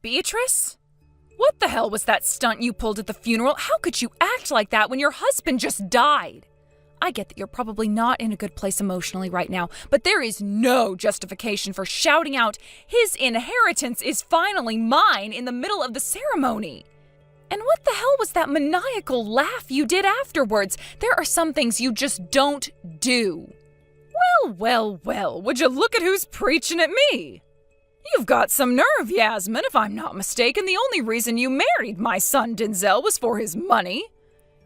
Beatrice? What the hell was that stunt you pulled at the funeral? How could you act like that when your husband just died? I get that you're probably not in a good place emotionally right now, but there is no justification for shouting out, "His inheritance is finally mine," in the middle of the ceremony. And what the hell was that maniacal laugh you did afterwards? There are some things you just don't do. Well, would you look at who's preaching at me? You've got some nerve, Yasmin. If I'm not mistaken, the only reason you married my son Denzel was for his money.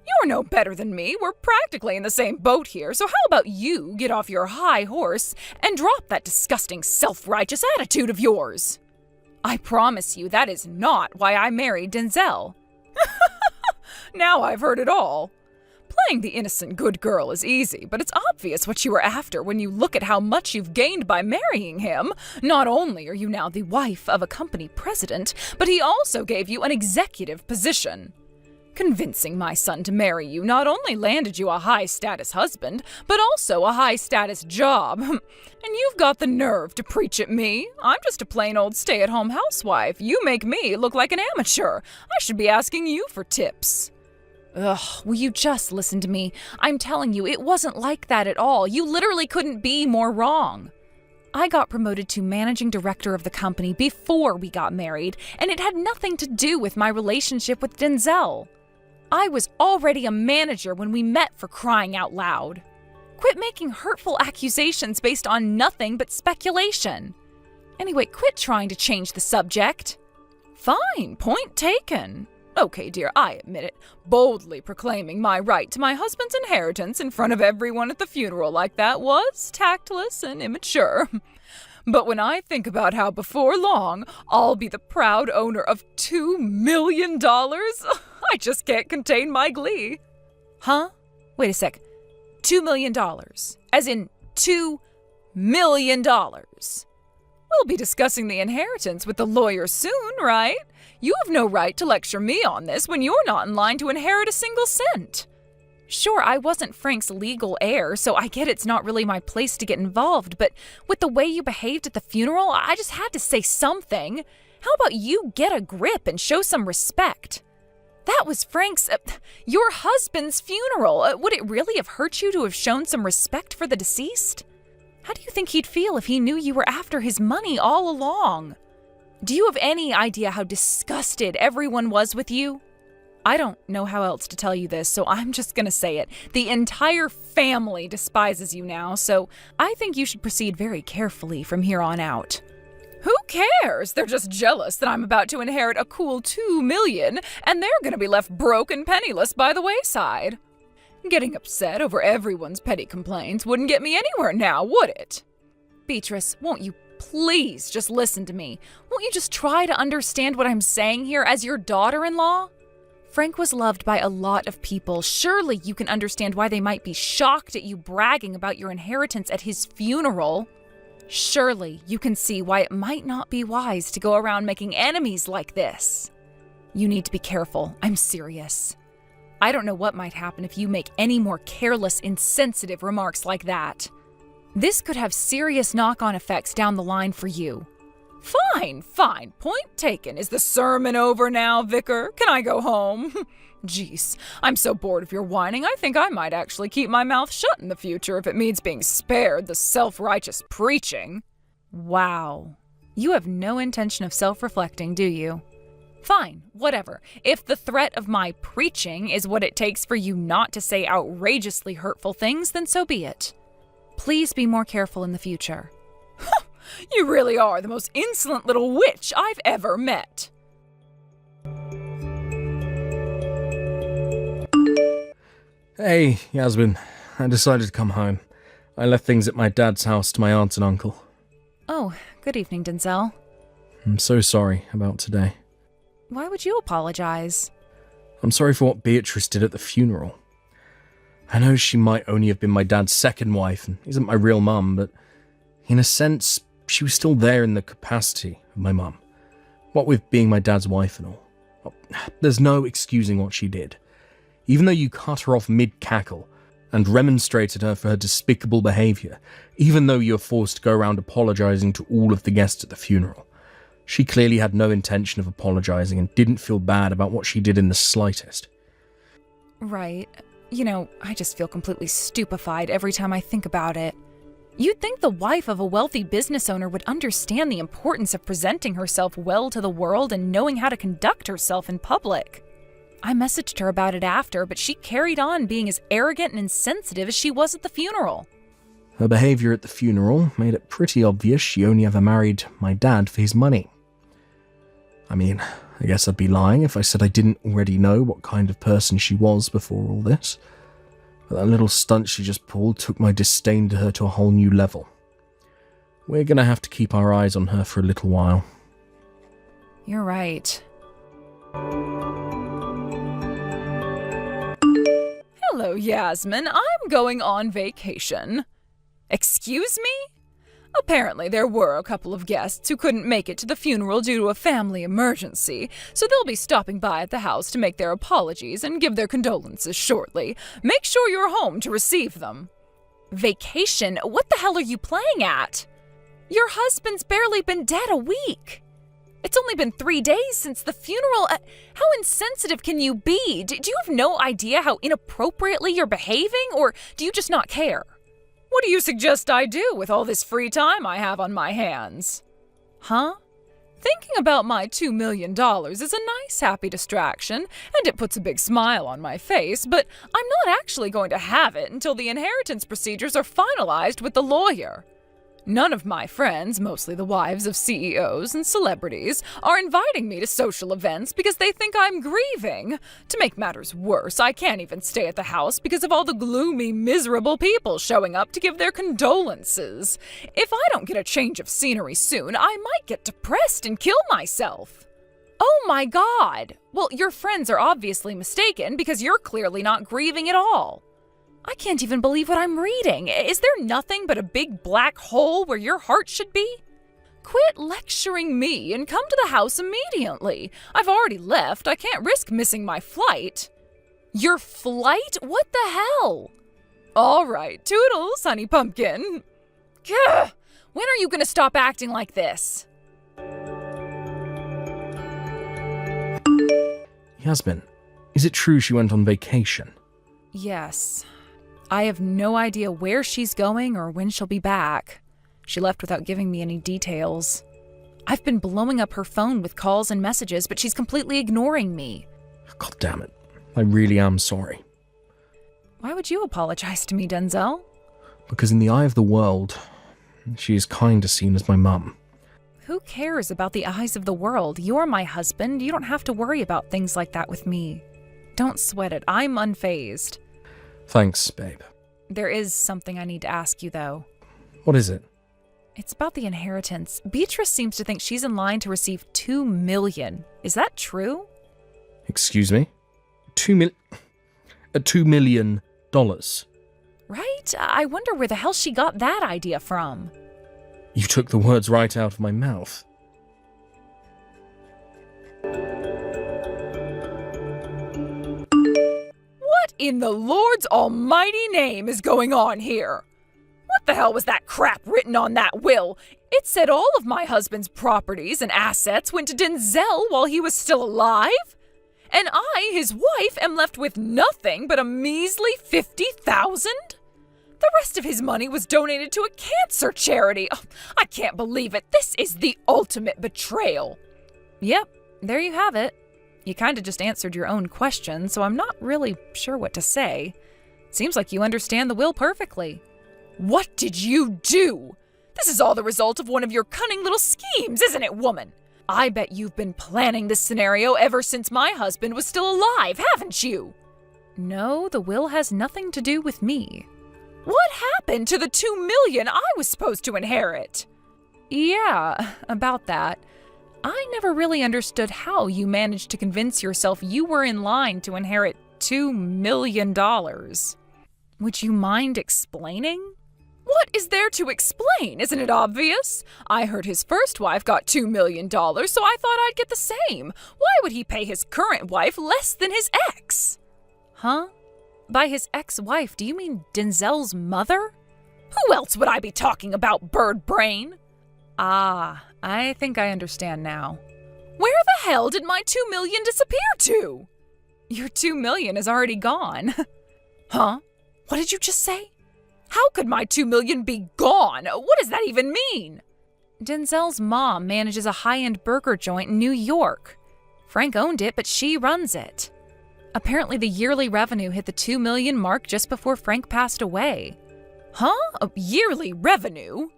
You're no better than me. We're practically in the same boat here, so how about you get off your high horse and drop that disgusting self-righteous attitude of yours? I promise you that is not why I married Denzel. Now I've heard it all. Playing the innocent good girl is easy, but it's obvious what you were after when you look at how much you've gained by marrying him. Not only are you now the wife of a company president, but he also gave you an executive position. Convincing my son to marry you not only landed you a high-status husband, but also a high-status job. And you've got the nerve to preach at me. I'm just a plain old stay-at-home housewife. You make me look like an amateur. I should be asking you for tips. Ugh, will you just listen to me? I'm telling you, it wasn't like that at all. You literally couldn't be more wrong. I got promoted to managing director of the company before we got married, and it had nothing to do with my relationship with Denzel. I was already a manager when we met, for crying out loud. Quit making hurtful accusations based on nothing but speculation. Anyway, quit trying to change the subject. Fine, point taken. Okay, dear, I admit it. Boldly proclaiming my right to my husband's inheritance in front of everyone at the funeral like that was tactless and immature. But when I think about how before long I'll be the proud owner of $2 million, I just can't contain my glee. Huh? Wait a sec. $2 million. As in $2 million. We'll be discussing the inheritance with the lawyer soon, right? You have no right to lecture me on this when you're not in line to inherit a single cent. Sure, I wasn't Frank's legal heir, so I get it's not really my place to get involved, but with the way you behaved at the funeral, I just had to say something. How about you get a grip and show some respect? That was Frank's, your husband's funeral. Would it really have hurt you to have shown some respect for the deceased? How do you think he'd feel if he knew you were after his money all along? Do you have any idea how disgusted everyone was with you? I don't know how else to tell you this, so I'm just gonna say it. The entire family despises you now, so I think you should proceed very carefully from here on out. Who cares? They're just jealous that I'm about to inherit a cool $2 million, and they're gonna be left broke and penniless by the wayside. Getting upset over everyone's petty complaints wouldn't get me anywhere now, would it? Beatrice, won't you please just listen to me? Won't you just try to understand what I'm saying here as your daughter-in-law? Frank was loved by a lot of people. Surely you can understand why they might be shocked at you bragging about your inheritance at his funeral. Surely you can see why it might not be wise to go around making enemies like this. You need to be careful. I'm serious. I don't know what might happen if you make any more careless, insensitive remarks like that. This could have serious knock-on effects down the line for you. Fine. Point taken. Is the sermon over now, Vicar? Can I go home? Jeez, I'm so bored of your whining, I think I might actually keep my mouth shut in the future if it means being spared the self-righteous preaching. Wow. You have no intention of self-reflecting, do you? Fine, whatever. If the threat of my preaching is what it takes for you not to say outrageously hurtful things, then so be it. Please be more careful in the future. You really are the most insolent little witch I've ever met. Hey, Yasmin. I decided to come home. I left things at my dad's house to my aunt and uncle. Oh, good evening, Denzel. I'm so sorry about today. Why would you apologize? I'm sorry for what Beatrice did at the funeral. I know she might only have been my dad's second wife and isn't my real mum, but in a sense, she was still there in the capacity of my mum. What with being my dad's wife and all. Well, there's no excusing what she did. Even though you cut her off mid-cackle and remonstrated her for her despicable behaviour, even though you're forced to go around apologising to all of the guests at the funeral, She clearly had no intention of apologizing and didn't feel bad about what she did in the slightest. Right. I just feel completely stupefied every time I think about it. You'd think the wife of a wealthy business owner would understand the importance of presenting herself well to the world and knowing how to conduct herself in public. I messaged her about it after, but she carried on being as arrogant and insensitive as she was at the funeral. Her behavior at the funeral made it pretty obvious she only ever married my dad for his money. I mean, I guess I'd be lying if I said I didn't already know what kind of person she was before all this. But that little stunt she just pulled took my disdain to her to a whole new level. We're gonna have to keep our eyes on her for a little while. You're right. Hello, Yasmin. I'm going on vacation. Excuse me? Apparently there were a couple of guests who couldn't make it to the funeral due to a family emergency, so they'll be stopping by at the house to make their apologies and give their condolences shortly. Make sure you're home to receive them. Vacation? What the hell are you playing at? Your husband's barely been dead a week. It's only been 3 days since the funeral. How insensitive can you be? Do you have no idea how inappropriately you're behaving, or do you just not care? What do you suggest I do with all this free time I have on my hands? Huh? Thinking about my $2 million is a nice, happy distraction, and it puts a big smile on my face, but I'm not actually going to have it until the inheritance procedures are finalized with the lawyer. None of my friends, mostly the wives of CEOs and celebrities, are inviting me to social events because they think I'm grieving. To make matters worse, I can't even stay at the house because of all the gloomy, miserable people showing up to give their condolences. If I don't get a change of scenery soon, I might get depressed and kill myself. Oh my God! Well, your friends are obviously mistaken because you're clearly not grieving at all. I can't even believe what I'm reading. Is there nothing but a big black hole where your heart should be? Quit lecturing me and come to the house immediately. I've already left. I can't risk missing my flight. Your flight? What the hell? All right, toodles, honey pumpkin. Gah! When are you going to stop acting like this? Yasmin, is it true she went on vacation? Yes. I have no idea where she's going or when she'll be back. She left without giving me any details. I've been blowing up her phone with calls and messages, but she's completely ignoring me. God damn it. I really am sorry. Why would you apologize to me, Denzel? Because in the eye of the world, she is kinda seen as my mum. Who cares about the eyes of the world? You're my husband. You don't have to worry about things like that with me. Don't sweat it. I'm unfazed. Thanks, babe. There is something I need to ask you, though. What is it? It's about the inheritance. Beatrice seems to think she's in line to receive $2 million. Is that true? Excuse me? $2 million? Right? I wonder where the hell she got that idea from. You took the words right out of my mouth. What in the Lord's almighty name is going on here? What the hell was that crap written on that will? It said all of my husband's properties and assets went to Denzel while he was still alive? And I, his wife, am left with nothing but a measly $50,000? The rest of his money was donated to a cancer charity. Oh, I can't believe it. This is the ultimate betrayal. Yep, there you have it. You kind of just answered your own question, so I'm not really sure what to say. Seems like you understand the will perfectly. What did you do? This is all the result of one of your cunning little schemes, isn't it, woman? I bet you've been planning this scenario ever since my husband was still alive, haven't you? No, the will has nothing to do with me. What happened to the $2 million I was supposed to inherit? Yeah, about that. I never really understood how you managed to convince yourself you were in line to inherit $2 million. Would you mind explaining? What is there to explain? Isn't it obvious? I heard his first wife got $2 million, so I thought I'd get the same. Why would he pay his current wife less than his ex? Huh? By his ex-wife, do you mean Denzel's mother? Who else would I be talking about, bird brain? Ah, I think I understand now. Where the hell did my $2 million disappear to? Your $2 million is already gone. Huh? What did you just say? How could my $2 million be gone? What does that even mean? Denzel's mom manages a high-end burger joint in New York. Frank owned it, but she runs it. Apparently the yearly revenue hit the $2 million mark just before Frank passed away. Huh? A yearly revenue?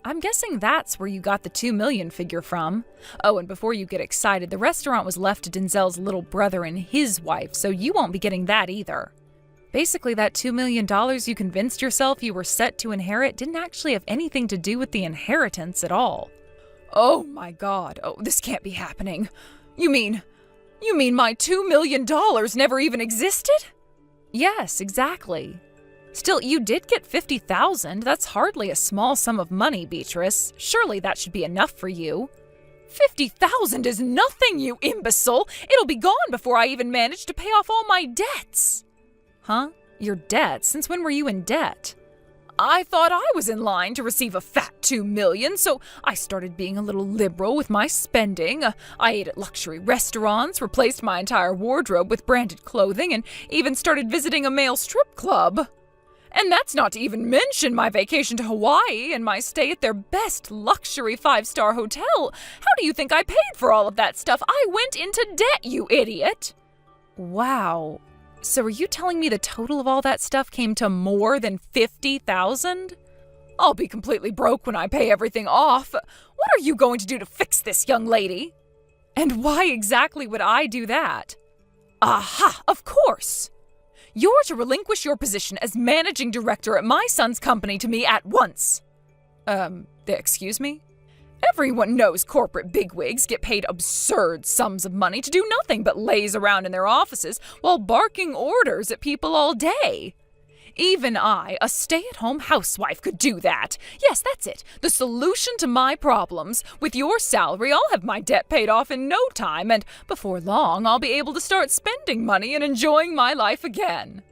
I'm guessing that's where you got the $2 million figure from. Oh, and before you get excited, the restaurant was left to Denzel's little brother and his wife, so you won't be getting that either. Basically, that $2 million you convinced yourself you were set to inherit didn't actually have anything to do with the inheritance at all. Oh my God. Oh, this can't be happening. You mean my $2 million never even existed? Yes, exactly. Still, you did get $50,000. That's hardly a small sum of money, Beatrice. Surely that should be enough for you. $50,000 is nothing, you imbecile. It'll be gone before I even manage to pay off all my debts. Huh? Your debts? Since when were you in debt? I thought I was in line to receive a fat $2 million, so I started being a little liberal with my spending. I ate at luxury restaurants, replaced my entire wardrobe with branded clothing, and even started visiting a male strip club. And that's not to even mention my vacation to Hawaii and my stay at their best luxury 5-star hotel. How do you think I paid for all of that stuff? I went into debt, you idiot! Wow. So are you telling me the total of all that stuff came to more than $50,000? I'll be completely broke when I pay everything off. What are you going to do to fix this, young lady? And why exactly would I do that? Aha, of course! You're to relinquish your position as managing director at my son's company to me at once. Excuse me? Everyone knows corporate bigwigs get paid absurd sums of money to do nothing but laze around in their offices while barking orders at people all day. Even I, a stay-at-home housewife, could do that. Yes, that's it. The solution to my problems. With your salary, I'll have my debt paid off in no time, and before long, I'll be able to start spending money and enjoying my life again.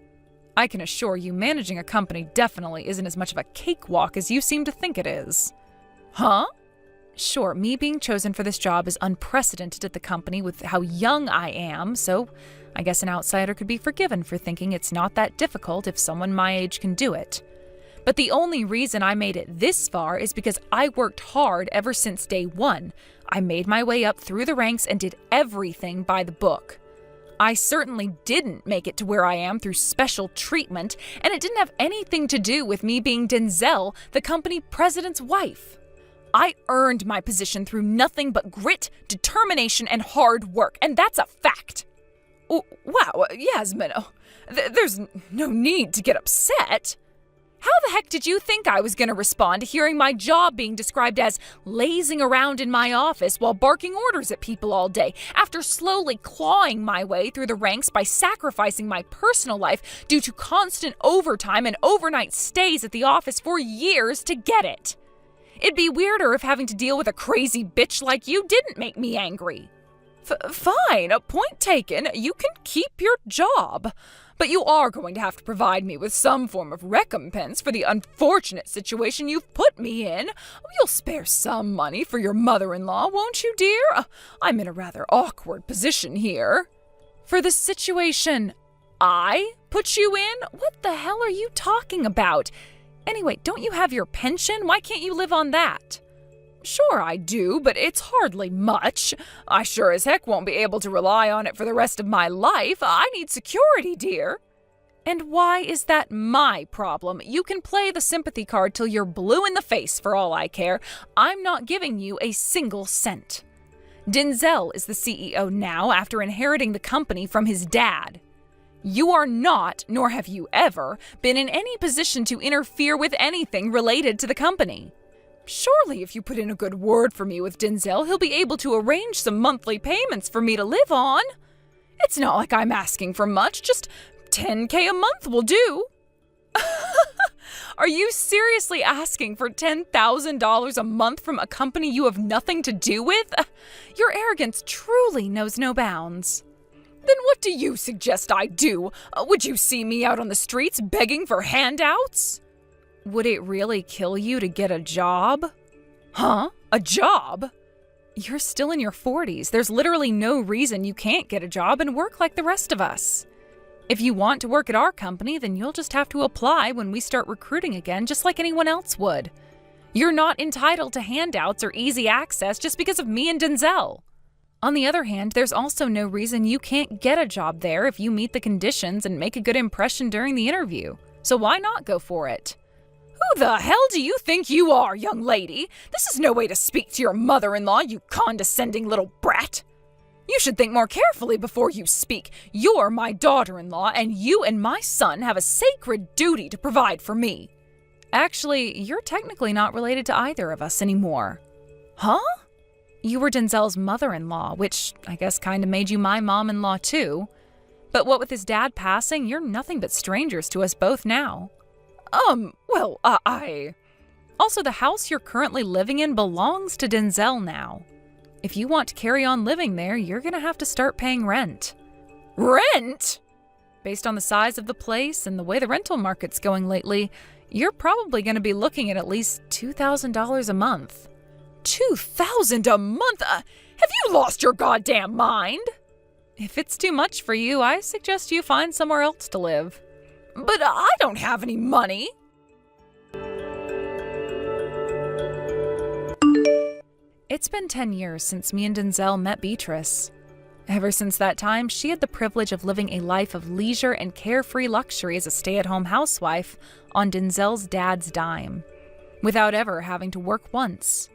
I can assure you, managing a company definitely isn't as much of a cakewalk as you seem to think it is. Huh? Sure, me being chosen for this job is unprecedented at the company with how young I am, so I guess an outsider could be forgiven for thinking it's not that difficult if someone my age can do it. But the only reason I made it this far is because I worked hard ever since day one. I made my way up through the ranks and did everything by the book. I certainly didn't make it to where I am through special treatment, and it didn't have anything to do with me being Denzel, the company president's wife. I earned my position through nothing but grit, determination, and hard work, and that's a fact. Wow, Yasmin, there's no need to get upset. How the heck did you think I was going to respond to hearing my job being described as lazing around in my office while barking orders at people all day, after slowly clawing my way through the ranks by sacrificing my personal life due to constant overtime and overnight stays at the office for years to get it? It'd be weirder if having to deal with a crazy bitch like you didn't make me angry. Fine, point taken. You can keep your job. But you are going to have to provide me with some form of recompense for the unfortunate situation you've put me in. You'll spare some money for your mother-in-law, won't you, dear? I'm in a rather awkward position here. For the situation I put you in? What the hell are you talking about? Anyway, don't you have your pension? Why can't you live on that? Sure I do, but it's hardly much. I sure as heck won't be able to rely on it for the rest of my life. I need security, dear. And why is that my problem? You can play the sympathy card till you're blue in the face for all I care. I'm not giving you a single cent. Denzel is the CEO now after inheriting the company from his dad. You are not, nor have you ever, been in any position to interfere with anything related to the company. Surely if you put in a good word for me with Denzel, he'll be able to arrange some monthly payments for me to live on. It's not like I'm asking for much, just $10,000 a month will do. Are you seriously asking for $10,000 a month from a company you have nothing to do with? Your arrogance truly knows no bounds. Then what do you suggest I do? Would you see me out on the streets begging for handouts? Would it really kill you to get a job? Huh? A job? You're still in your 40s. There's literally no reason you can't get a job and work like the rest of us. If you want to work at our company, then you'll just have to apply when we start recruiting again, just like anyone else would. You're not entitled to handouts or easy access just because of me and Denzel. On the other hand, there's also no reason you can't get a job there if you meet the conditions and make a good impression during the interview. So why not go for it? Who the hell do you think you are, young lady? This is no way to speak to your mother-in-law, you condescending little brat. You should think more carefully before you speak. You're my daughter-in-law, and you and my son have a sacred duty to provide for me. Actually, you're technically not related to either of us anymore. Huh? You were Denzel's mother-in-law, which I guess kind of made you my mom-in-law too. But what with his dad passing, you're nothing but strangers to us both now. I... Also, the house you're currently living in belongs to Denzel now. If you want to carry on living there, you're gonna have to start paying rent. Rent? Based on the size of the place and the way the rental market's going lately, you're probably gonna be looking at least $2,000 a month. $2,000 a month? Have you lost your goddamn mind? If it's too much for you, I suggest you find somewhere else to live. But I don't have any money. It's been 10 years since me and Denzel met Beatrice. Ever since that time, she had the privilege of living a life of leisure and carefree luxury as a stay-at-home housewife on Denzel's dad's dime, without ever having to work once.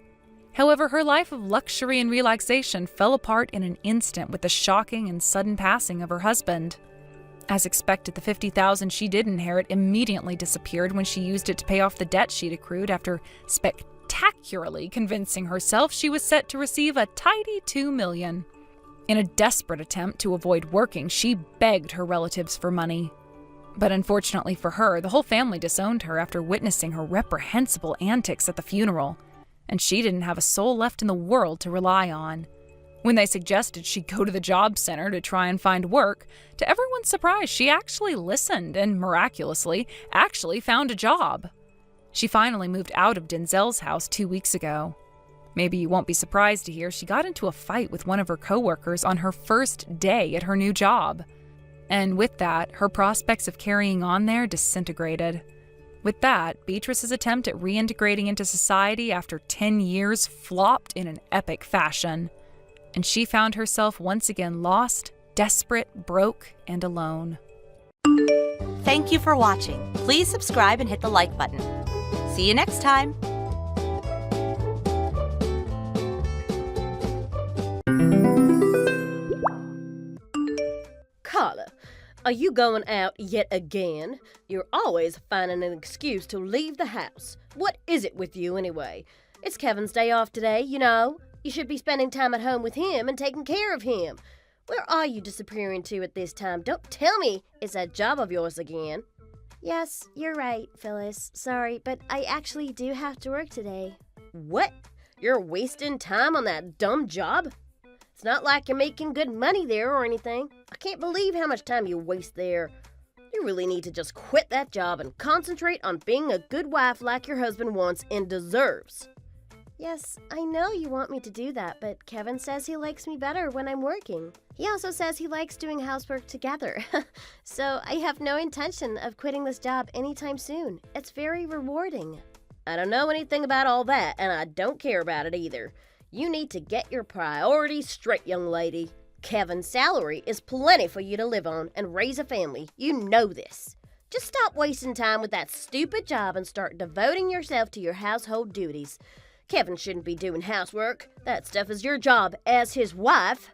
However, her life of luxury and relaxation fell apart in an instant with the shocking and sudden passing of her husband. As expected, the $50,000 she did inherit immediately disappeared when she used it to pay off the debt she'd accrued after spectacularly convincing herself she was set to receive a tidy $2 million. In a desperate attempt to avoid working, she begged her relatives for money. But unfortunately for her, the whole family disowned her after witnessing her reprehensible antics at the funeral, and she didn't have a soul left in the world to rely on. When they suggested she go to the job center to try and find work, to everyone's surprise, she actually listened and, miraculously, actually found a job. She finally moved out of Denzel's house 2 weeks ago. Maybe you won't be surprised to hear she got into a fight with one of her coworkers on her first day at her new job. And with that, her prospects of carrying on there disintegrated. With that, Beatrice's attempt at reintegrating into society after 10 years flopped in an epic fashion. And she found herself once again lost, desperate, broke, and alone. Thank you for watching. Please subscribe and hit the like button. See you next time. Carla, are you going out yet again? You're always finding an excuse to leave the house. What is it with you anyway? It's Kevin's day off today, you know. You should be spending time at home with him and taking care of him. Where are you disappearing to at this time? Don't tell me it's that job of yours again. Yes, you're right, Phyllis. Sorry, but I actually do have to work today. What? You're wasting time on that dumb job? It's not like you're making good money there or anything. I can't believe how much time you waste there. You really need to just quit that job and concentrate on being a good wife like your husband wants and deserves. Yes, I know you want me to do that, but Kevin says he likes me better when I'm working. He also says he likes doing housework together. So I have no intention of quitting this job anytime soon. It's very rewarding. I don't know anything about all that, and I don't care about it either. You need to get your priorities straight, young lady. Kevin's salary is plenty for you to live on and raise a family. You know this. Just stop wasting time with that stupid job and start devoting yourself to your household duties. Kevin shouldn't be doing housework. That stuff is your job as his wife.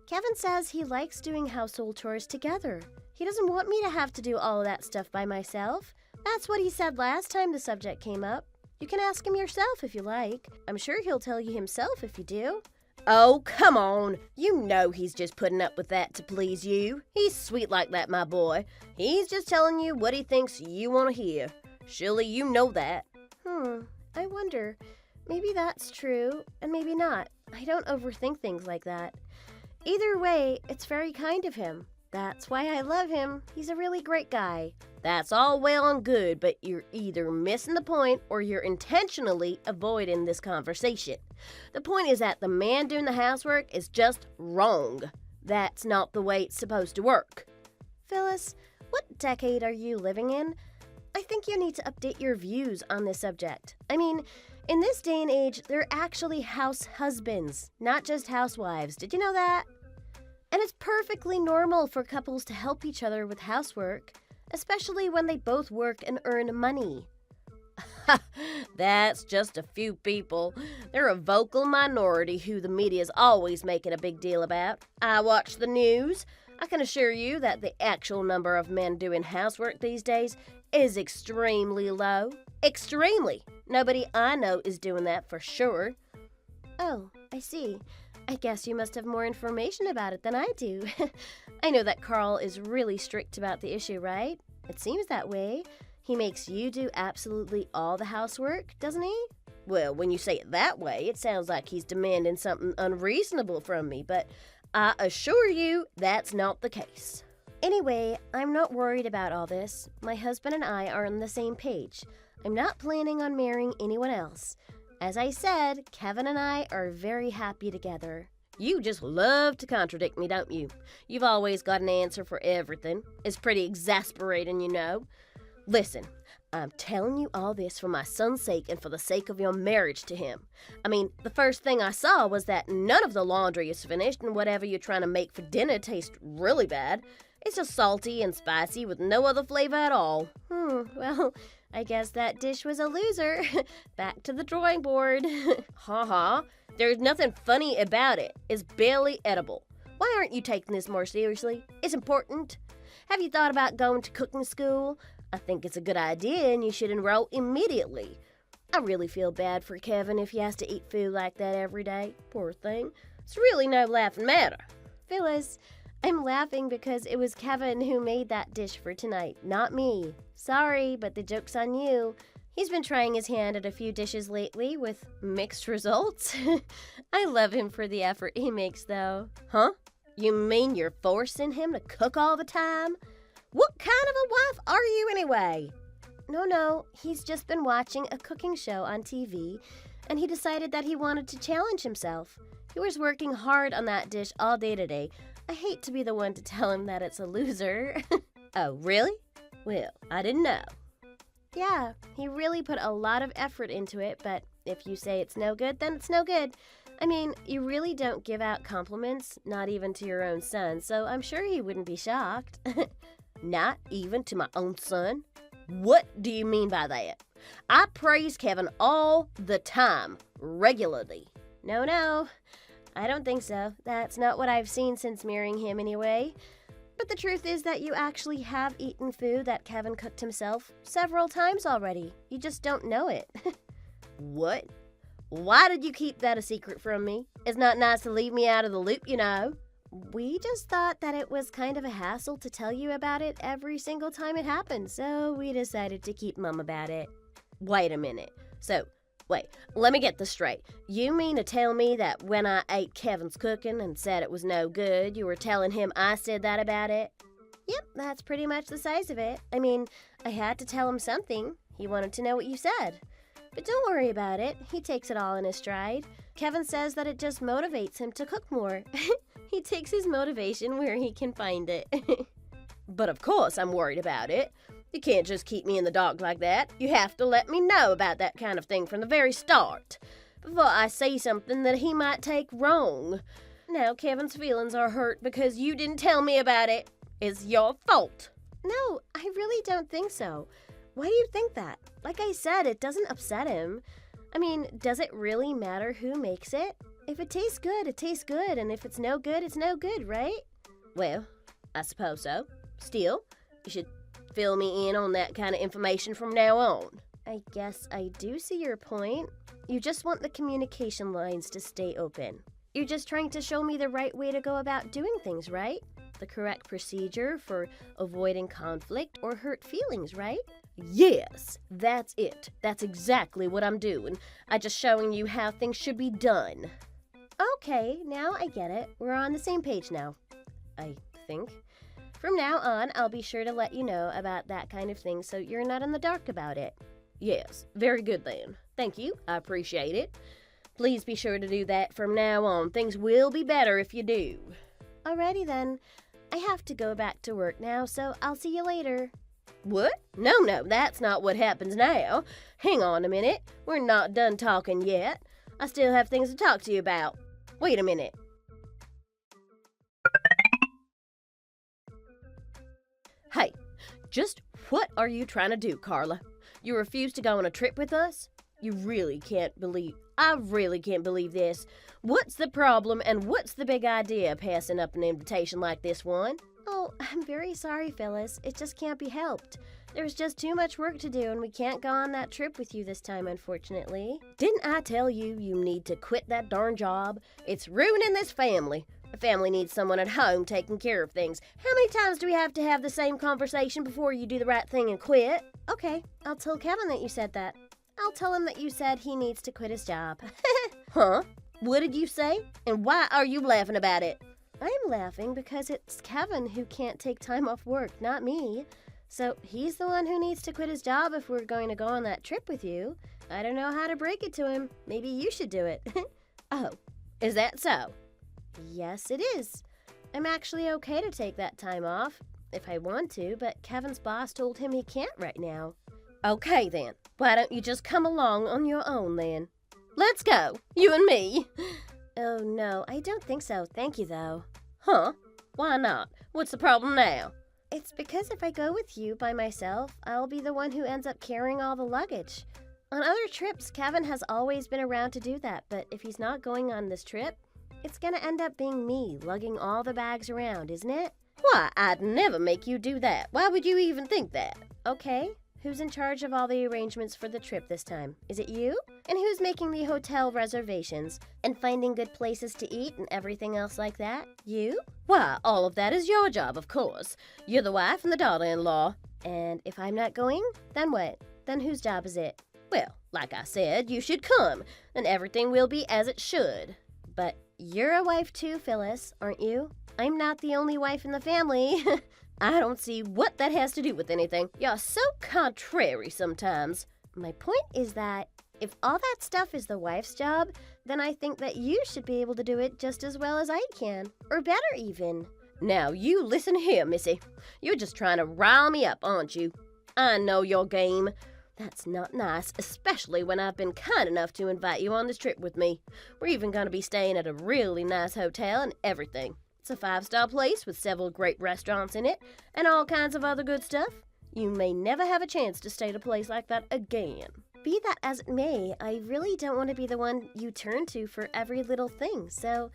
Kevin says he likes doing household chores together. He doesn't want me to have to do all of that stuff by myself. That's what he said last time the subject came up. You can ask him yourself if you like. I'm sure he'll tell you himself if you do. Oh, come on. You know he's just putting up with that to please you. He's sweet like that, my boy. He's just telling you what he thinks you want to hear. Surely you know that. I wonder. Maybe that's true, and maybe not. I don't overthink things like that. Either way, it's very kind of him. That's why I love him. He's a really great guy. That's all well and good, but you're either missing the point or you're intentionally avoiding this conversation. The point is that the man doing the housework is just wrong. That's not the way it's supposed to work. Phyllis, what decade are you living in? I think you need to update your views on this subject. I mean, in this day and age, they're actually house husbands, not just housewives. Did you know that? And it's perfectly normal for couples to help each other with housework, especially when they both work and earn money. That's just a few people. They're a vocal minority who the media's always making a big deal about. I watch the news. I can assure you that the actual number of men doing housework these days is extremely low. Extremely. Nobody I know is doing that for sure. Oh, I see. I guess you must have more information about it than I do. I know that Carl is really strict about the issue, right? It seems that way. He makes you do absolutely all the housework, doesn't he? Well, when you say it that way, it sounds like he's demanding something unreasonable from me, but I assure you that's not the case. Anyway, I'm not worried about all this. My husband and I are on the same page. I'm not planning on marrying anyone else. As I said, Kevin and I are very happy together. You just love to contradict me, don't you? You've always got an answer for everything. It's pretty exasperating, you know. Listen, I'm telling you all this for my son's sake and for the sake of your marriage to him. I mean, the first thing I saw was that none of the laundry is finished and whatever you're trying to make for dinner tastes really bad. It's just salty and spicy with no other flavor at all. Well, I guess that dish was a loser. Back to the drawing board. Ha. There's nothing funny about it. It's barely edible. Why aren't you taking this more seriously? It's important. Have you thought about going to cooking school? I think it's a good idea and you should enroll immediately. I really feel bad for Kevin if he has to eat food like that every day. Poor thing. It's really no laughing matter. Phyllis, I'm laughing because it was Kevin who made that dish for tonight, not me. Sorry, but the joke's on you. He's been trying his hand at a few dishes lately with mixed results. I love him for the effort he makes, though. Huh? You mean you're forcing him to cook all the time? What kind of a wife are you anyway? No, he's just been watching a cooking show on TV, and he decided that he wanted to challenge himself. He was working hard on that dish all day today. I hate to be the one to tell him that it's a loser. Oh, really? Well, I didn't know. Yeah, he really put a lot of effort into it, but if you say it's no good, then it's no good. I mean, you really don't give out compliments, not even to your own son, so I'm sure he wouldn't be shocked. Not even to my own son? What do you mean by that? I praise Kevin all the time, regularly. No, I don't think so. That's not what I've seen since marrying him anyway. But the truth is that you actually have eaten food that Kevin cooked himself several times already. You just don't know it. What? Why did you keep that a secret from me? It's not nice to leave me out of the loop, you know. We just thought that it was kind of a hassle to tell you about it every single time it happened, so we decided to keep mum about it. Wait a minute. Wait, let me get this straight. You mean to tell me that when I ate Kevin's cooking and said it was no good, you were telling him I said that about it? Yep, that's pretty much the size of it. I mean, I had to tell him something. He wanted to know what you said. But don't worry about it. He takes it all in his stride. Kevin says that it just motivates him to cook more. He takes his motivation where he can find it. But of course I'm worried about it. You can't just keep me in the dark like that. You have to let me know about that kind of thing from the very start, before I say something that he might take wrong. Now Kevin's feelings are hurt because you didn't tell me about it. It's your fault. No, I really don't think so. Why do you think that? Like I said, it doesn't upset him. I mean, does it really matter who makes it? If it tastes good, it tastes good, and if it's no good, it's no good, right? Well, I suppose so. Still, you should fill me in on that kind of information from now on. I guess I do see your point. You just want the communication lines to stay open. You're just trying to show me the right way to go about doing things, right? The correct procedure for avoiding conflict or hurt feelings, right? Yes, that's it. That's exactly what I'm doing. I'm just showing you how things should be done. Okay, now I get it. We're on the same page now. I think. From now on, I'll be sure to let you know about that kind of thing so you're not in the dark about it. Yes, very good then. Thank you, I appreciate it. Please be sure to do that from now on. Things will be better if you do. Alrighty then. I have to go back to work now, so I'll see you later. What? No, that's not what happens now. Hang on a minute. We're not done talking yet. I still have things to talk to you about. Wait a minute. Hey, just what are you trying to do, Carla? You refuse to go on a trip with us? I really can't believe this. What's the problem and what's the big idea passing up an invitation like this one? Oh, I'm very sorry, Phyllis. It just can't be helped. There's just too much work to do and we can't go on that trip with you this time, unfortunately. Didn't I tell you need to quit that darn job? It's ruining this family. A family needs someone at home taking care of things. How many times do we have to have the same conversation before you do the right thing and quit? Okay, I'll tell Kevin that you said that. I'll tell him that you said he needs to quit his job. Huh? What did you say? And why are you laughing about it? I'm laughing because it's Kevin who can't take time off work, not me. So he's the one who needs to quit his job if we're going to go on that trip with you. I don't know how to break it to him. Maybe you should do it. Oh, is that so? Yes, it is. I'm actually okay to take that time off if I want to, but Kevin's boss told him he can't right now. Okay then. Why don't you just come along on your own then? Let's go, you and me. Oh no, I don't think so. Thank you though. Huh? Why not? What's the problem now? It's because if I go with you by myself, I'll be the one who ends up carrying all the luggage. On other trips, Kevin has always been around to do that, but if he's not going on this trip, it's gonna end up being me lugging all the bags around, isn't it? Why, I'd never make you do that. Why would you even think that? Okay, who's in charge of all the arrangements for the trip this time? Is it you? And who's making the hotel reservations and finding good places to eat and everything else like that? You? Why, all of that is your job, of course. You're the wife and the daughter-in-law. And if I'm not going, then what? Then whose job is it? Well, like I said, you should come, and everything will be as it should. But you're a wife too, Phyllis, aren't you? I'm not the only wife in the family. I don't see what that has to do with anything. You're so contrary sometimes. My point is that if all that stuff is the wife's job, then I think that you should be able to do it just as well as I can. Or better even. Now you listen here, Missy. You're just trying to rile me up, aren't you? I know your game. That's not nice, especially when I've been kind enough to invite you on this trip with me. We're even going to be staying at a really nice hotel and everything. It's a 5-star place with several great restaurants in it and all kinds of other good stuff. You may never have a chance to stay at a place like that again. Be that as it may, I really don't want to be the one you turn to for every little thing, so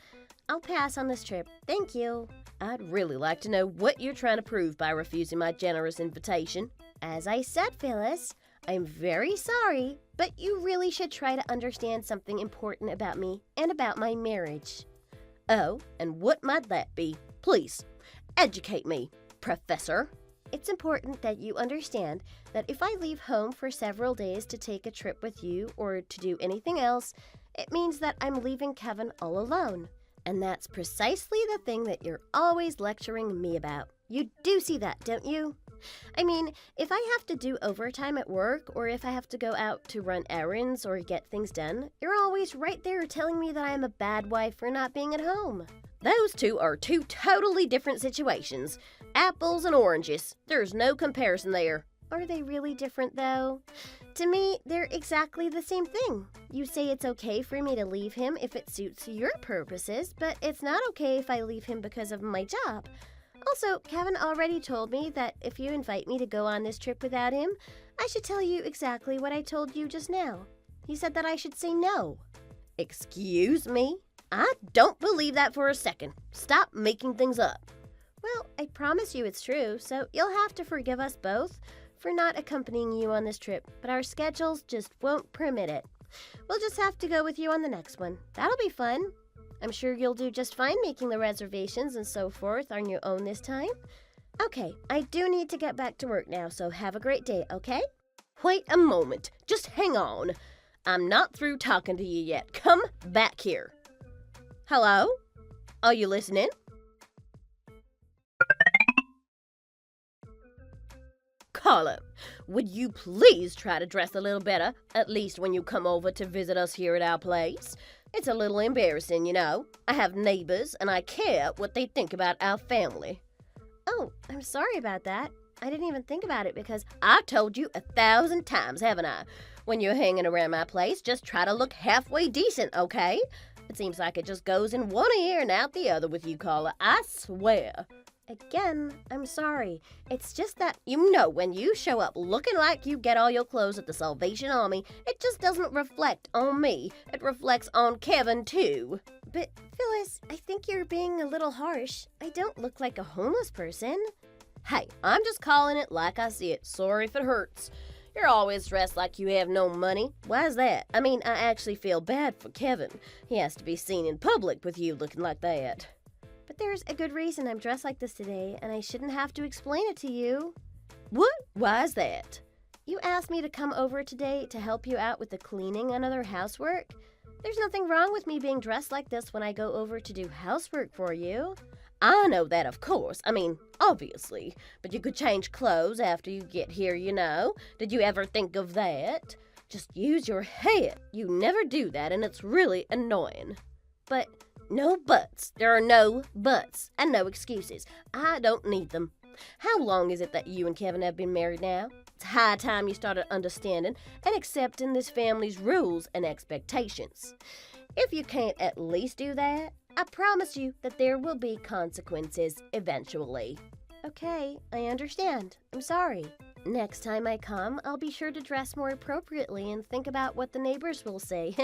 I'll pass on this trip. Thank you. I'd really like to know what you're trying to prove by refusing my generous invitation. As I said, Phyllis, I'm very sorry, but you really should try to understand something important about me and about my marriage. Oh, and what might that be? Please, educate me, Professor. It's important that you understand that if I leave home for several days to take a trip with you or to do anything else, it means that I'm leaving Kevin all alone. And that's precisely the thing that you're always lecturing me about. You do see that, don't you? I mean, if I have to do overtime at work, or if I have to go out to run errands or get things done, you're always right there telling me that I'm a bad wife for not being at home. Those two are two totally different situations. Apples and oranges. There's no comparison there. Are they really different, though? To me, they're exactly the same thing. You say it's okay for me to leave him if it suits your purposes, but it's not okay if I leave him because of my job. Also, Kevin already told me that if you invite me to go on this trip without him, I should tell you exactly what I told you just now. He said that I should say no. Excuse me? I don't believe that for a second. Stop making things up. Well, I promise you it's true, so you'll have to forgive us both for not accompanying you on this trip, but our schedules just won't permit it. We'll just have to go with you on the next one. That'll be fun. I'm sure you'll do just fine making the reservations and so forth on your own this time. Okay, I do need to get back to work now, so have a great day, okay? Wait a moment. Just hang on. I'm not through talking to you yet. Come back here. Hello? Are you listening? Carla, would you please try to dress a little better, at least when you come over to visit us here at our place? It's a little embarrassing, you know. I have neighbors, and I care what they think about our family. Oh, I'm sorry about that. I didn't even think about it because I've told you 1,000 times, haven't I? When you're hanging around my place, just try to look halfway decent, okay? It seems like it just goes in one ear and out the other with you, Carla. I swear. Again, I'm sorry. It's just that You know, when you show up looking like you get all your clothes at the Salvation Army, it just doesn't reflect on me. It reflects on Kevin, too. But, Phyllis, I think you're being a little harsh. I don't look like a homeless person. Hey, I'm just calling it like I see it. Sorry if it hurts. You're always dressed like you have no money. Why's that? I mean, I actually feel bad for Kevin. He has to be seen in public with you looking like that. But there's a good reason I'm dressed like this today, and I shouldn't have to explain it to you. What? Why's that? You asked me to come over today to help you out with the cleaning and other housework. There's nothing wrong with me being dressed like this when I go over to do housework for you. I know that, of course. I mean, obviously. But you could change clothes after you get here, you know. Did you ever think of that? Just use your head. You never do that, and it's really annoying. But no buts. There are no buts and no excuses. I don't need them. How long is it that you and Kevin have been married now? It's high time you started understanding and accepting this family's rules and expectations. If you can't at least do that, I promise you that there will be consequences eventually. Okay, I understand. I'm sorry. Next time I come, I'll be sure to dress more appropriately and think about what the neighbors will say.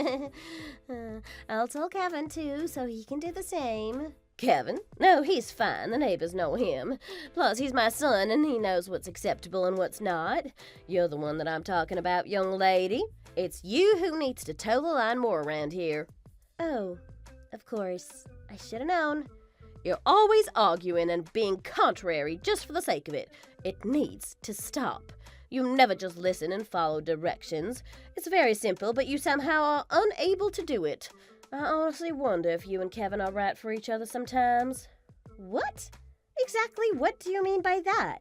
I'll tell Kevin, too, so he can do the same. Kevin? No, he's fine. The neighbors know him. Plus, he's my son, and he knows what's acceptable and what's not. You're the one that I'm talking about, young lady. It's you who needs to toe the line more around here. Oh, of course. I should have known. You're always arguing and being contrary just for the sake of it. It needs to stop. You never just listen and follow directions. It's very simple, but you somehow are unable to do it. I honestly wonder if you and Kevin are right for each other sometimes. What? Exactly what do you mean by that?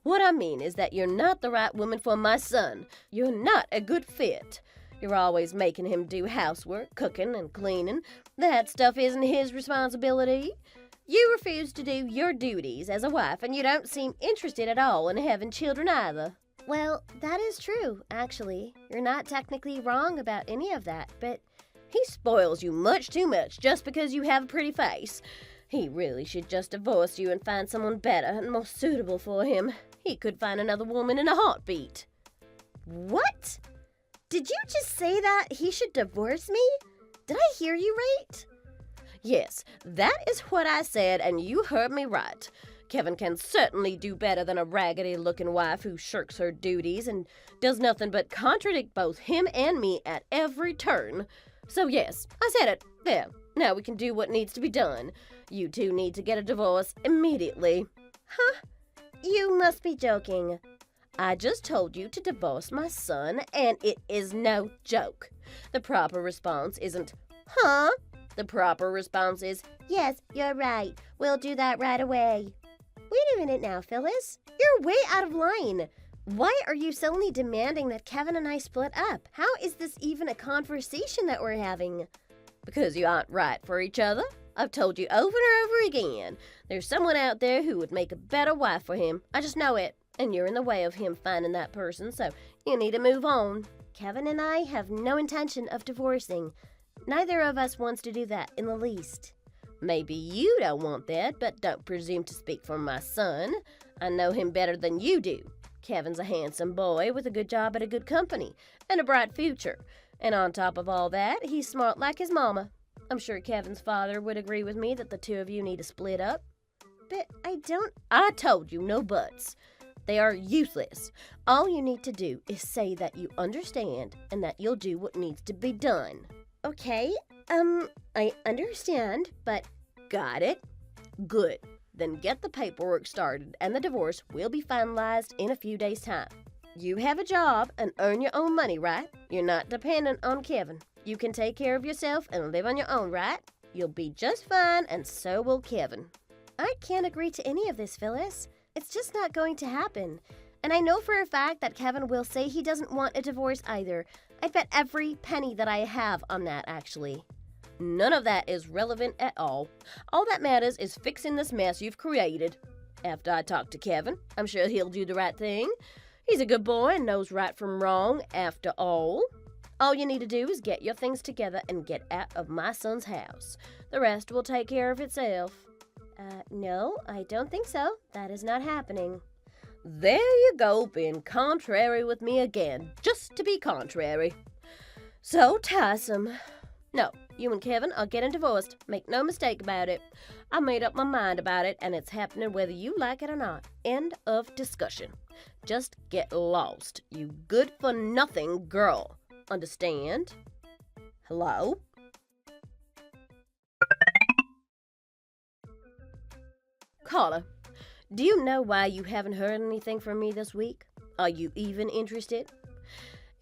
What I mean is that you're not the right woman for my son. You're not a good fit. You're always making him do housework, cooking, and cleaning. That stuff isn't his responsibility. You refuse to do your duties as a wife, and you don't seem interested at all in having children either. Well, that is true, actually. You're not technically wrong about any of that, but he spoils you much too much just because you have a pretty face. He really should just divorce you and find someone better and more suitable for him. He could find another woman in a heartbeat. What? Did you just say that he should divorce me? Did I hear you right? Yes, that is what I said, and you heard me right. Kevin can certainly do better than a raggedy-looking wife who shirks her duties and does nothing but contradict both him and me at every turn. So yes, I said it. There, now we can do what needs to be done. You two need to get a divorce immediately. Huh? You must be joking. I just told you to divorce my son, and it is no joke. The proper response isn't, huh? The proper response is, yes, you're right. We'll do that right away. Wait a minute now, Phyllis. You're way out of line. Why are you suddenly demanding that Kevin and I split up? How is this even a conversation that we're having? Because you aren't right for each other. I've told you over and over again. There's someone out there who would make a better wife for him. I just know it. And you're in the way of him finding that person, so you need to move on. Kevin and I have no intention of divorcing. Neither of us wants to do that in the least. Maybe you don't want that, but don't presume to speak for my son. I know him better than you do. Kevin's a handsome boy with a good job at a good company and a bright future. And on top of all that, he's smart like his mama. I'm sure Kevin's father would agree with me that the two of you need to split up. But I told you no buts. They are useless. All you need to do is say that you understand and that you'll do what needs to be done. Okay, I understand, but... Got it? Good. Then get the paperwork started and the divorce will be finalized in a few days' time. You have a job and earn your own money, right? You're not dependent on Kevin. You can take care of yourself and live on your own, right? You'll be just fine, and so will Kevin. I can't agree to any of this, Phyllis. It's just not going to happen. And I know for a fact that Kevin will say he doesn't want a divorce either. I'd bet every penny that I have on that, actually. None of that is relevant at all. All that matters is fixing this mess you've created. After I talk to Kevin, I'm sure he'll do the right thing. He's a good boy and knows right from wrong, after all. All you need to do is get your things together and get out of my son's house. The rest will take care of itself. No, I don't think so. That is not happening. There you go, being contrary with me again, just to be contrary. So tiresome. No, you and Kevin are getting divorced. Make no mistake about it. I made up my mind about it, and it's happening whether you like it or not. End of discussion. Just get lost, you good-for-nothing girl. Understand? Hello? Carla, do you know why you haven't heard anything from me this week? Are you even interested?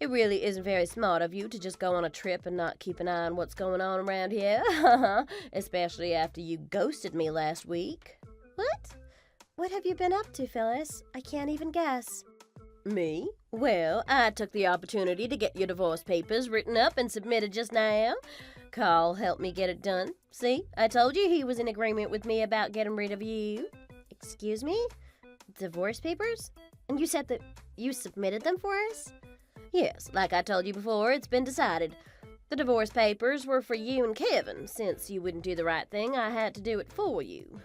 It really isn't very smart of you to just go on a trip and not keep an eye on what's going on around here, especially after you ghosted me last week. What? What have you been up to, Phyllis? I can't even guess. Me? Well, I took the opportunity to get your divorce papers written up and submitted just now. Carl helped me get it done. See, I told you he was in agreement with me about getting rid of you. Excuse me? Divorce papers? And you said that you submitted them for us? Yes, like I told you before, it's been decided. The divorce papers were for you and Kevin. Since you wouldn't do the right thing, I had to do it for you.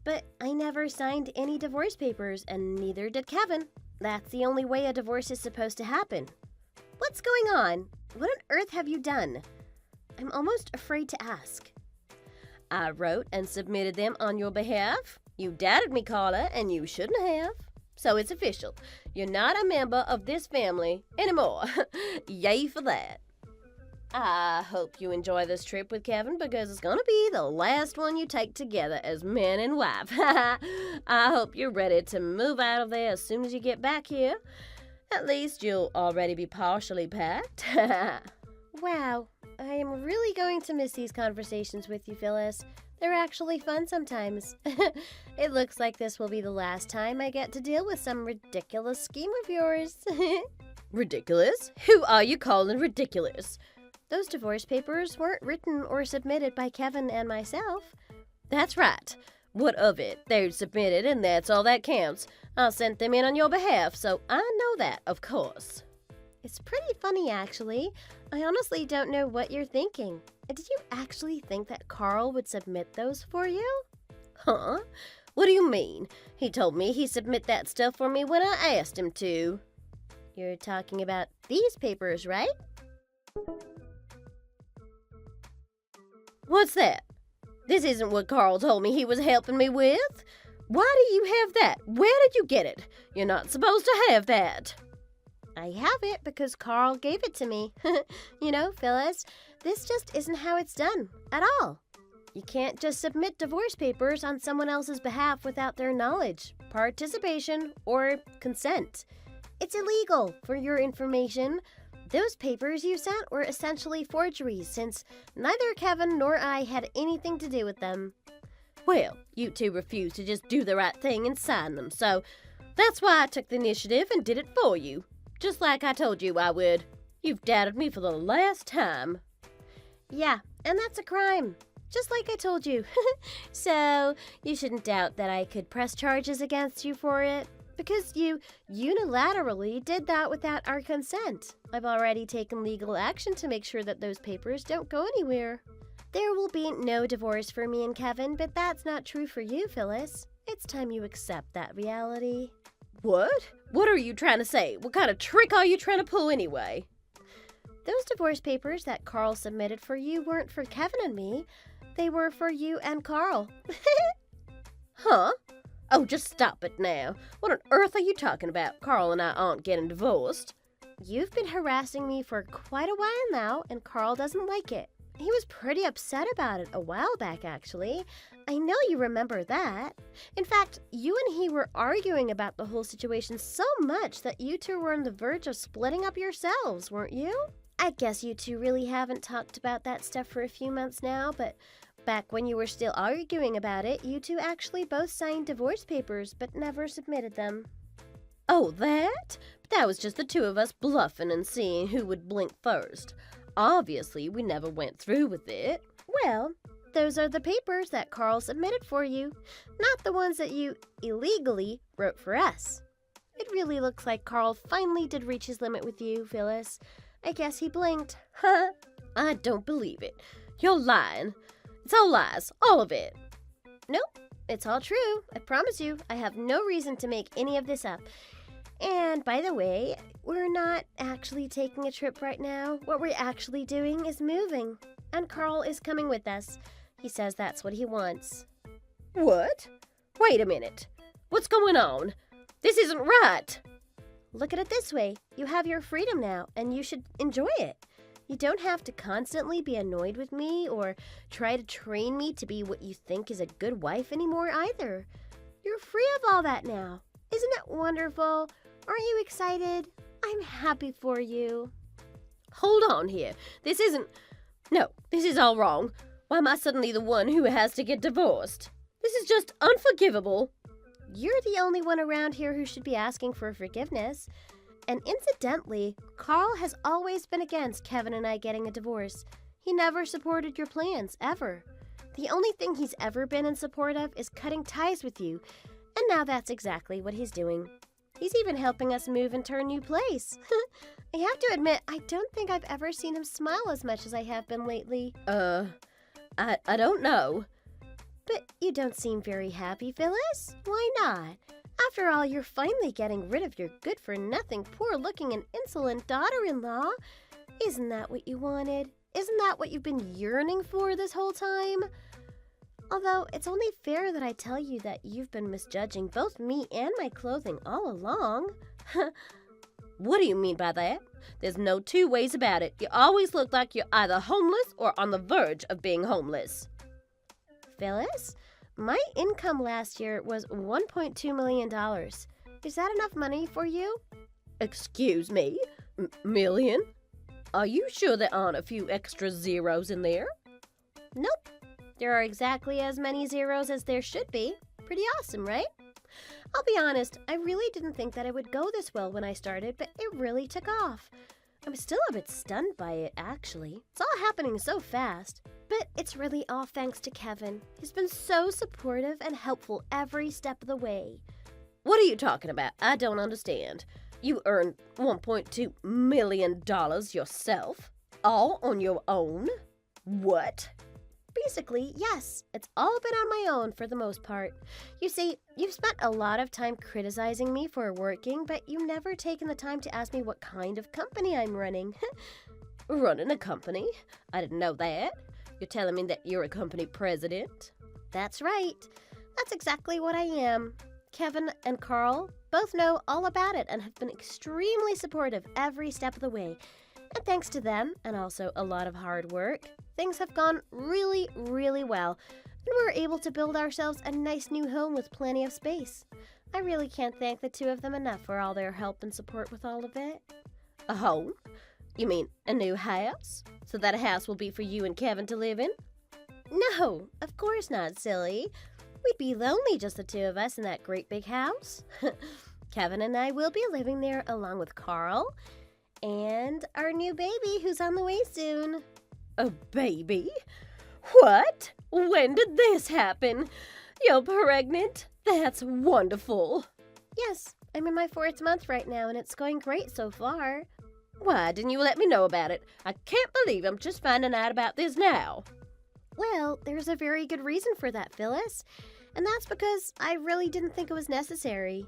But I never signed any divorce papers, and neither did Kevin. That's the only way a divorce is supposed to happen. What's going on? What on earth have you done? I'm almost afraid to ask. I wrote and submitted them on your behalf. You doubted me, Carla, and you shouldn't have. So it's official. You're not a member of this family anymore. Yay for that. I hope you enjoy this trip with Kevin because it's going to be the last one you take together as man and wife. I hope you're ready to move out of there as soon as you get back here. At least you'll already be partially packed. Wow, I am really going to miss these conversations with you, Phyllis. They're actually fun sometimes. It looks like this will be the last time I get to deal with some ridiculous scheme of yours. Ridiculous? Who are you calling ridiculous? Those divorce papers weren't written or submitted by Kevin and myself. That's right. What of it? They're submitted and that's all that counts. I sent them in on your behalf, so I know that, of course. It's pretty funny, actually. I honestly don't know what you're thinking. Did you actually think that Carl would submit those for you? Huh? What do you mean? He told me he'd submit that stuff for me when I asked him to. You're talking about these papers, right? What's that? This isn't what Carl told me he was helping me with. Why do you have that? Where did you get it? You're not supposed to have that. I have it because Carl gave it to me. You know, Phyllis, this just isn't how it's done at all. You can't just submit divorce papers on someone else's behalf without their knowledge, participation, or consent. It's illegal, for your information. Those papers you sent were essentially forgeries since neither Kevin nor I had anything to do with them. Well, you two refused to just do the right thing and sign them, so that's why I took the initiative and did it for you. Just like I told you I would. You've doubted me for the last time. Yeah, and that's a crime. Just like I told you. So, you shouldn't doubt that I could press charges against you for it. Because you unilaterally did that without our consent. I've already taken legal action to make sure that those papers don't go anywhere. There will be no divorce for me and Kevin, but that's not true for you, Phyllis. It's time you accept that reality. What? What are you trying to say? What kind of trick are you trying to pull anyway? Those divorce papers that Carl submitted for you weren't for Kevin and me. They were for you and Carl. Huh? Oh, just stop it now. What on earth are you talking about? Carl and I aren't getting divorced. You've been harassing me for quite a while now, and Carl doesn't like it. He was pretty upset about it a while back, actually. I know you remember that. In fact, you and he were arguing about the whole situation so much that you two were on the verge of splitting up yourselves, weren't you? I guess you two really haven't talked about that stuff for a few months now, but back when you were still arguing about it, you two actually both signed divorce papers but never submitted them. Oh, that? But that was just the two of us bluffing and seeing who would blink first. Obviously, we never went through with it. Well, those are the papers that Carl submitted for you, not the ones that you illegally wrote for us. It really looks like Carl finally did reach his limit with you, Phyllis. I guess he blinked. Huh? I don't believe it. You're lying. It's all lies, all of it. Nope, it's all true. I promise you, I have no reason to make any of this up. And by the way, we're not actually taking a trip right now. What we're actually doing is moving. And Carl is coming with us. He says that's what he wants. What? Wait a minute. What's going on? This isn't right. Look at it this way. You have your freedom now, and you should enjoy it. You don't have to constantly be annoyed with me or try to train me to be what you think is a good wife anymore either. You're free of all that now. Isn't it wonderful? Aren't you excited? I'm happy for you. Hold on here. This is all wrong. Why am I suddenly the one who has to get divorced? This is just unforgivable. You're the only one around here who should be asking for forgiveness. And incidentally, Carl has always been against Kevin and I getting a divorce. He never supported your plans, ever. The only thing he's ever been in support of is cutting ties with you. And now that's exactly what he's doing. He's even helping us move into our new place. I have to admit, I don't think I've ever seen him smile as much as I have been lately. I don't know. But you don't seem very happy, Phyllis. Why not? After all, you're finally getting rid of your good-for-nothing, poor-looking and insolent daughter-in-law. Isn't that what you wanted? Isn't that what you've been yearning for this whole time? Although, it's only fair that I tell you that you've been misjudging both me and my clothing all along. What do you mean by that? There's no two ways about it. You always look like you're either homeless or on the verge of being homeless. Phyllis, my income last year was $1.2 million. Is that enough money for you? Excuse me? Million? Are you sure there aren't a few extra zeros in there? Nope. There are exactly as many zeros as there should be. Pretty awesome, right? I'll be honest, I really didn't think that it would go this well when I started, but it really took off. I'm still a bit stunned by it, actually. It's all happening so fast. But it's really all thanks to Kevin. He's been so supportive and helpful every step of the way. What are you talking about? I don't understand. You earned $1.2 million yourself? All on your own? What? Basically, yes. It's all been on my own for the most part. You see, you've spent a lot of time criticizing me for working, but you've never taken the time to ask me what kind of company I'm running. Running a company? I didn't know that. You're telling me that you're a company president? That's right. That's exactly what I am. Kevin and Carl both know all about it and have been extremely supportive every step of the way. And thanks to them, and also a lot of hard work, things have gone really, really well, and we're able to build ourselves a nice new home with plenty of space. I really can't thank the two of them enough for all their help and support with all of it. A home? You mean a new house? So that house will be for you and Kevin to live in? No, of course not, silly. We'd be lonely just the two of us in that great big house. Kevin and I will be living there along with Carl and our new baby who's on the way soon. A baby? What? When did this happen? You're pregnant? That's wonderful. Yes, I'm in my 4th month right now and it's going great so far. Why didn't you let me know about it? I can't believe I'm just finding out about this now. Well, there's a very good reason for that, Phyllis. And that's because I really didn't think it was necessary.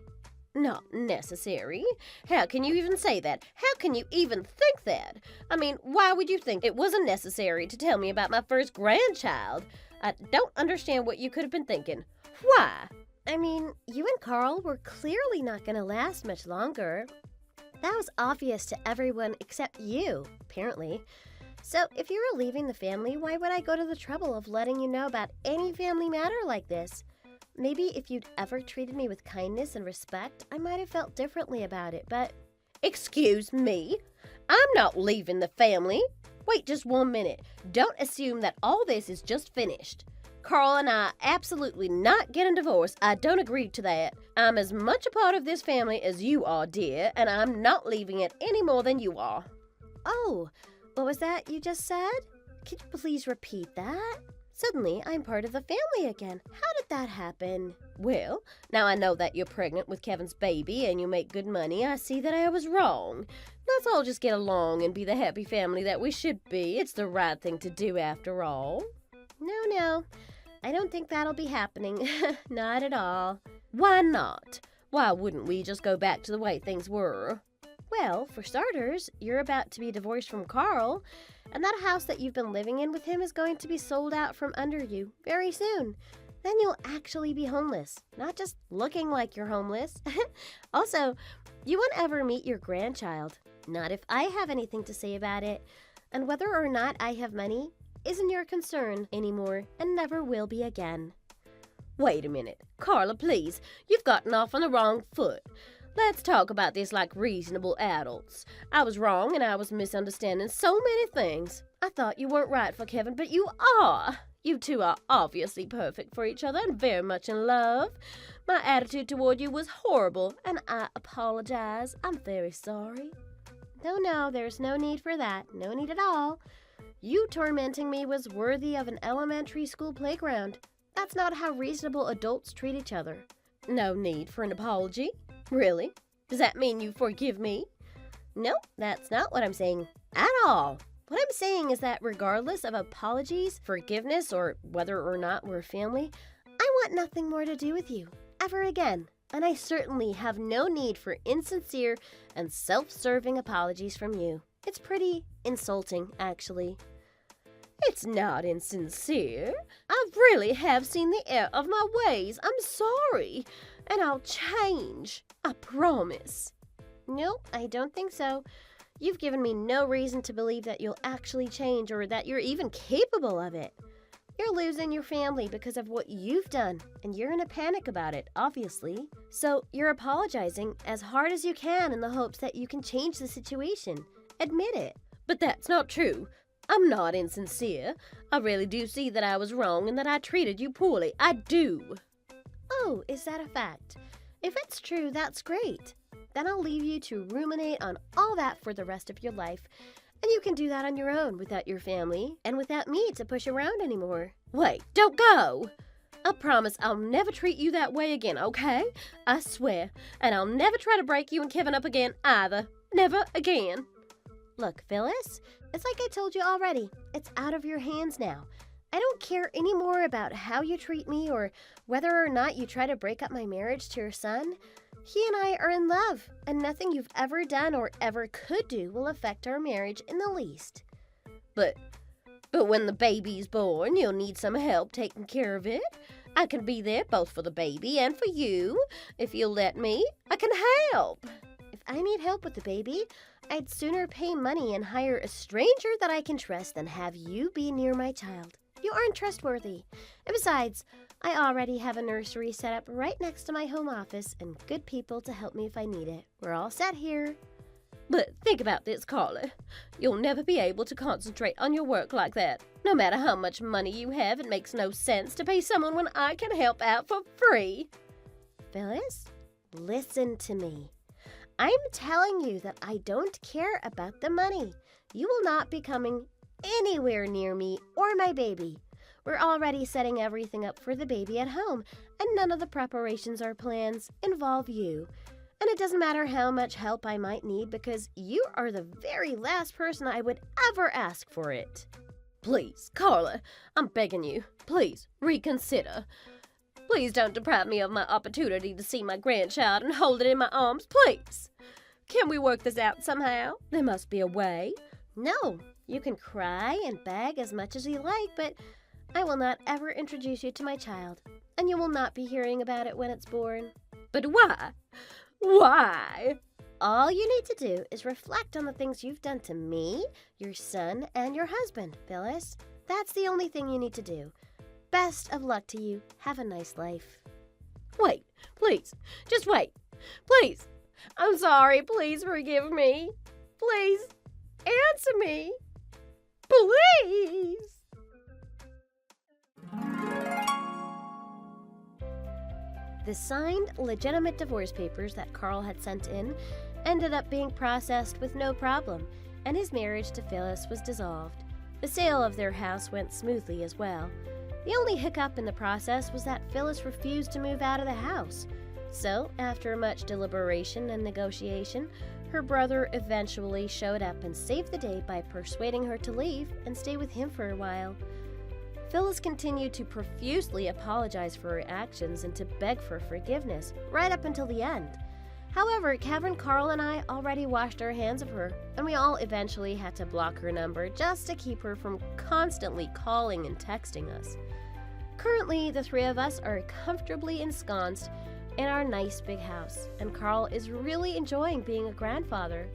Not necessary? How can you even say that? How can you even think that? I mean, why would you think it wasn't necessary to tell me about my first grandchild? I don't understand what you could have been thinking. Why? I mean, you and Carl were clearly not going to last much longer. That was obvious to everyone except you, apparently. So if you were leaving the family, why would I go to the trouble of letting you know about any family matter like this? Maybe if you'd ever treated me with kindness and respect, I might have felt differently about it, but... Excuse me? I'm not leaving the family. Wait just 1 minute. Don't assume that all this is just finished. Carl and I absolutely not getting divorced. I don't agree to that. I'm as much a part of this family as you are, dear, and I'm not leaving it any more than you are. Oh, what was that you just said? Could you please repeat that? Suddenly, I'm part of the family again. How did that happen? Well, now I know that you're pregnant with Kevin's baby and you make good money. I see that I was wrong. Let's all just get along and be the happy family that we should be. It's the right thing to do after all. No. I don't think that'll be happening. Not at all. Why not? Why wouldn't we just go back to the way things were? Well, for starters, you're about to be divorced from Carl, and that house that you've been living in with him is going to be sold out from under you very soon. Then you'll actually be homeless, not just looking like you're homeless. Also, you won't ever meet your grandchild, not if I have anything to say about it. And whether or not I have money isn't your concern anymore and never will be again. Wait a minute. Carla, please. You've gotten off on the wrong foot. Let's talk about this like reasonable adults. I was wrong and I was misunderstanding so many things. I thought you weren't right for Kevin, but you are. You two are obviously perfect for each other and very much in love. My attitude toward you was horrible, and I apologize. I'm very sorry. No, there's no need for that. No need at all. You tormenting me was worthy of an elementary school playground. That's not how reasonable adults treat each other. No need for an apology? Really? Does that mean you forgive me? No, that's not what I'm saying at all. What I'm saying is that regardless of apologies, forgiveness, or whether or not we're family, I want nothing more to do with you, ever again. And I certainly have no need for insincere and self-serving apologies from you. It's pretty insulting, actually. It's not insincere. I really have seen the error of my ways. I'm sorry. And I'll change. I promise. No, I don't think so. You've given me no reason to believe that you'll actually change or that you're even capable of it. You're losing your family because of what you've done, and you're in a panic about it, obviously. So you're apologizing as hard as you can in the hopes that you can change the situation. Admit it. But that's not true. I'm not insincere. I really do see that I was wrong and that I treated you poorly. I do. Oh, is that a fact? If it's true, that's great. Then I'll leave you to ruminate on all that for the rest of your life. And you can do that on your own without your family and without me to push around anymore. Wait, don't go! I promise I'll never treat you that way again, okay? I swear. And I'll never try to break you and Kevin up again either. Never again. Look, Phyllis, it's like I told you already. It's out of your hands now. I don't care anymore about how you treat me or whether or not you try to break up my marriage to your son. He and I are in love, and nothing you've ever done or ever could do will affect our marriage in the least. But when the baby's born, you'll need some help taking care of it. I can be there both for the baby and for you. If you'll let me, I can help. If I need help with the baby, I'd sooner pay money and hire a stranger that I can trust than have you be near my child. You aren't trustworthy. And besides, I already have a nursery set up right next to my home office and good people to help me if I need it. We're all set here. But think about this, Carla. You'll never be able to concentrate on your work like that. No matter how much money you have, it makes no sense to pay someone when I can help out for free. Phyllis, listen to me. I'm telling you that I don't care about the money. You will not be coming anywhere near me or my baby. We're already setting everything up for the baby at home, and none of the preparations or plans involve you. And it doesn't matter how much help I might need because you are the very last person I would ever ask for it. Please, Carla, I'm begging you. Please, reconsider. Please don't deprive me of my opportunity to see my grandchild and hold it in my arms, please. Can we work this out somehow? There must be a way. No, you can cry and beg as much as you like, but I will not ever introduce you to my child, and you will not be hearing about it when it's born. But why? Why? All you need to do is reflect on the things you've done to me, your son, and your husband, Phyllis. That's the only thing you need to do. Best of luck to you. Have a nice life. Wait, please. Just wait. Please. I'm sorry. Please forgive me. Please answer me. Please. The signed, legitimate divorce papers that Carl had sent in ended up being processed with no problem, and his marriage to Phyllis was dissolved. The sale of their house went smoothly as well. The only hiccup in the process was that Phyllis refused to move out of the house. So, after much deliberation and negotiation, her brother eventually showed up and saved the day by persuading her to leave and stay with him for a while. Phyllis continued to profusely apologize for her actions and to beg for forgiveness, right up until the end. However, Kevin, Carl, and I already washed our hands of her, and we all eventually had to block her number just to keep her from constantly calling and texting us. Currently, the three of us are comfortably ensconced in our nice big house, and Carl is really enjoying being a grandfather.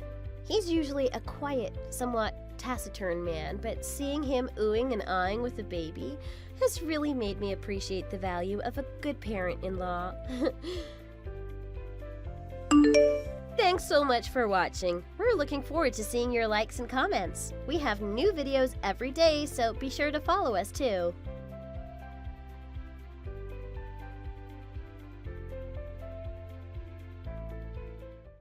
He's usually a quiet, somewhat taciturn man, but seeing him oohing and eyeing with a baby has really made me appreciate the value of a good parent-in-law. Thanks so much for watching. We're looking forward to seeing your likes and comments. We have new videos every day, so be sure to follow us too.